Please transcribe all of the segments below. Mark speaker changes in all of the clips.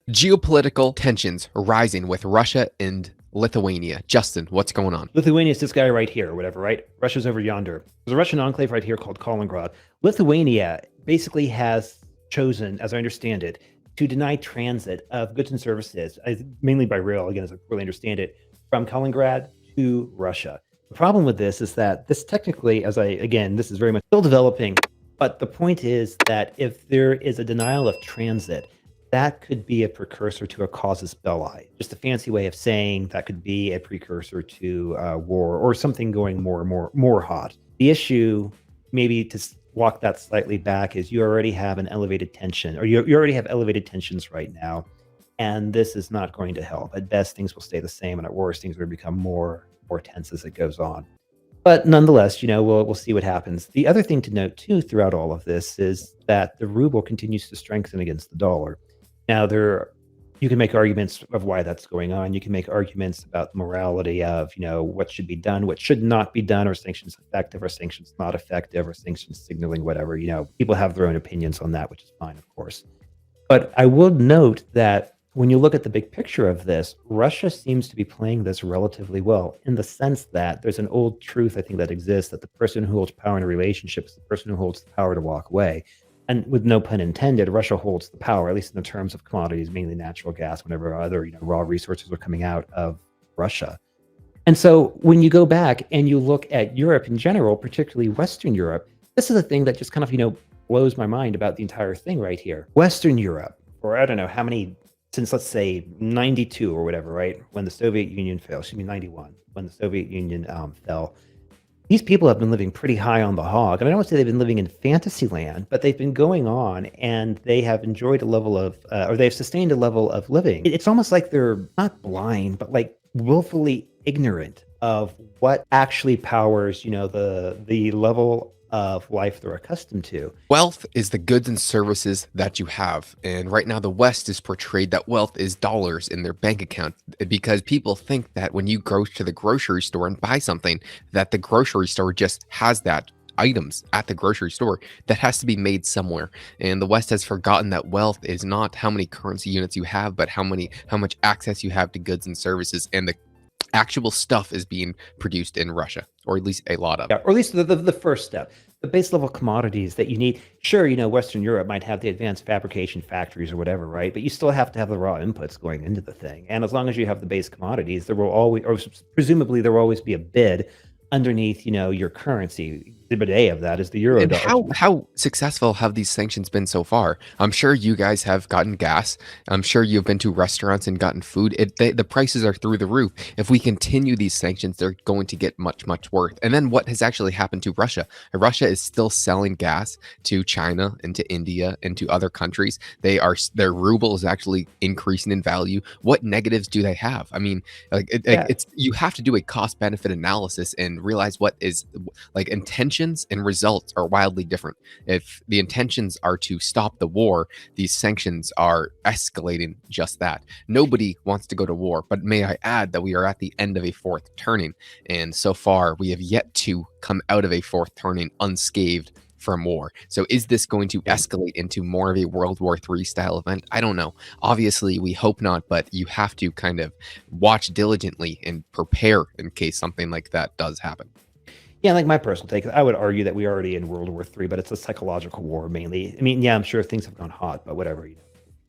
Speaker 1: Geopolitical tensions rising with Russia and Lithuania. Justin, what's going on?
Speaker 2: Lithuania is this guy right here, or whatever, right? Russia's over yonder. There's a Russian enclave right here called Kaliningrad. Lithuania basically has chosen, as I understand it, to deny transit of goods and services, mainly by rail, again, as I really understand it, from Kaliningrad to Russia. The problem with this is that this technically, this is very much still developing, but the point is that if there is a denial of transit, that could be a precursor to a casus belli. Just a fancy way of saying that could be a precursor to war or something going more hot. The issue, maybe to walk that slightly back, is you already have an elevated tension, or you already have elevated tensions right now, and this is not going to help. At best, things will stay the same, and at worst, things are going to become more tense as it goes on. But nonetheless, we'll see what happens. The other thing to note too throughout all of this is that the ruble continues to strengthen against the dollar. Now, you can make arguments of why that's going on. You can make arguments about the morality of, what should be done, what should not be done, are sanctions effective, are sanctions not effective, are sanctions signaling whatever. People have their own opinions on that, which is fine, of course. But I will note that when you look at the big picture of this, Russia seems to be playing this relatively well, in the sense that there's an old truth, I think, that exists, that the person who holds power in a relationship is the person who holds the power to walk away. And with no pun intended, Russia holds the power, at least in the terms of commodities, mainly natural gas, whenever other raw resources are coming out of Russia. And so when you go back and you look at Europe in general, particularly Western Europe, this is a thing that just kind of, blows my mind about the entire thing right here. Western Europe, or I don't know how many, since let's say 92 or whatever, right? When the Soviet Union fell, 91, when the Soviet Union fell, these people have been living pretty high on the hog. And I don't want to say they've been living in fantasy land, but they've been going on and they have enjoyed a level of, or they've sustained a level of living. It's almost like they're not blind, but like willfully ignorant of what actually powers, the level of life they're accustomed to.
Speaker 1: Wealth is the goods and services that you have. And right now, the West is portrayed that wealth is dollars in their bank account because people think that when you go to the grocery store and buy something, that the grocery store just has that items at the grocery store that has to be made somewhere. And the West has forgotten that wealth is not how many currency units you have, but how much access you have to goods and services, and the actual stuff is being produced in Russia, or at least a lot of.
Speaker 2: Yeah, or at least the first step, the base level commodities that you need. Sure, Western Europe might have the advanced fabrication factories or whatever, right? But you still have to have the raw inputs going into the thing. And as long as you have the base commodities, there will always, or presumably there will always be a bid underneath, your currency. Exhibit A of that is the euro
Speaker 1: And
Speaker 2: dollar.
Speaker 1: how successful have these sanctions been so far? I'm sure you guys have gotten gas. I'm sure you've been to restaurants and gotten food. The prices are through the roof. If we continue these sanctions, they're going to get much worse. And then what has actually happened to Russia? Russia is still selling gas to China and to India and to other countries. Their ruble is actually increasing in value. What negatives do they have? I mean, it's you have to do a cost benefit analysis and realize what is like intentions and results are wildly different. If the intentions are to stop the war, these sanctions are escalating just that. Nobody wants to go to war, but may I add that we are at the end of a fourth turning, and so far we have yet to come out of a fourth turning unscathed from war. So is this going to escalate into more of a World War III style event? I don't know. Obviously, we hope not, but you have to kind of watch diligently and prepare in case something like that does happen.
Speaker 2: Yeah, like my personal take, I would argue that we're already in World War III, but it's a psychological war mainly. I mean, yeah, I'm sure things have gone hot, but whatever.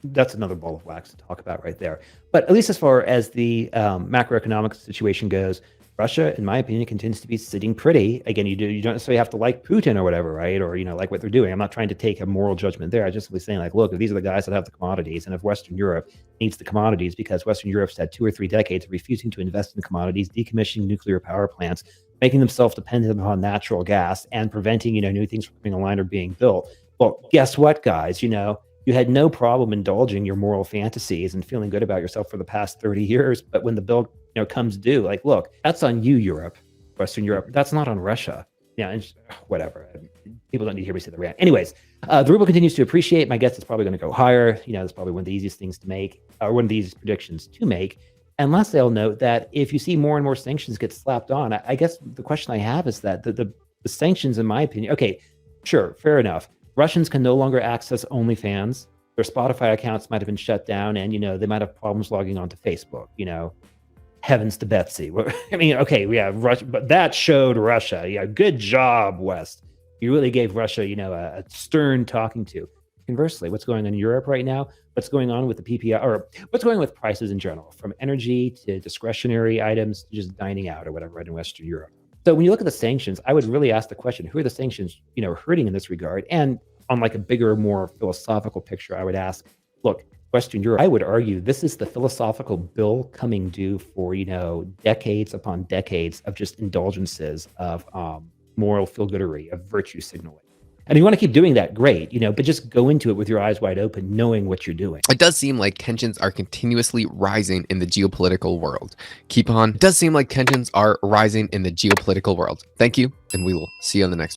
Speaker 2: That's another ball of wax to talk about right there. But at least as far as the macroeconomic situation goes, Russia, in my opinion, continues to be sitting pretty. Again, you don't necessarily have to like Putin or whatever, right? Or like what they're doing. I'm not trying to take a moral judgment there. I just was saying, like, look, if these are the guys that have the commodities, and if Western Europe needs the commodities because Western Europe's had 2 or 3 decades of refusing to invest in commodities, decommissioning nuclear power plants, making themselves dependent upon natural gas, and preventing new things from coming online or being built. Well, guess what, guys? You had no problem indulging your moral fantasies and feeling good about yourself for the past 30 years. But when the bill comes due, like, look, that's on you, Europe, Western Europe. That's not on Russia. Yeah, and whatever. People don't need to hear me say the rant. Anyways, the ruble continues to appreciate. My guess is probably going to go higher. That's probably one of the easiest things to make, or one of the easiest predictions to make. And lastly, I'll note that if you see more and more sanctions get slapped on, I guess the question I have is that the sanctions, in my opinion, okay, sure, fair enough. Russians can no longer access OnlyFans. Their Spotify accounts might have been shut down, and they might have problems logging onto Facebook. Heavens to Betsy. I mean, okay, yeah, Russia, but that showed Russia. Yeah, good job, West. You really gave Russia, a stern talking to. Conversely, what's going on in Europe right now? What's going on with the PPI, or what's going on with prices in general, from energy to discretionary items to just dining out or whatever, right in Western Europe. So when you look at the sanctions, I would really ask the question: who are the sanctions, hurting in this regard? And on like a bigger, more philosophical picture, I would ask, look, Western Europe, I would argue this is the philosophical bill coming due for, decades upon decades of just indulgences of moral feel-goodery, of virtue signaling. And if you want to keep doing that, great, but just go into it with your eyes wide open, knowing what you're doing.
Speaker 1: It does seem like tensions are continuously rising in the geopolitical world. Keep on. It does seem like tensions are rising in the geopolitical world. Thank you, and we will see you on the next one.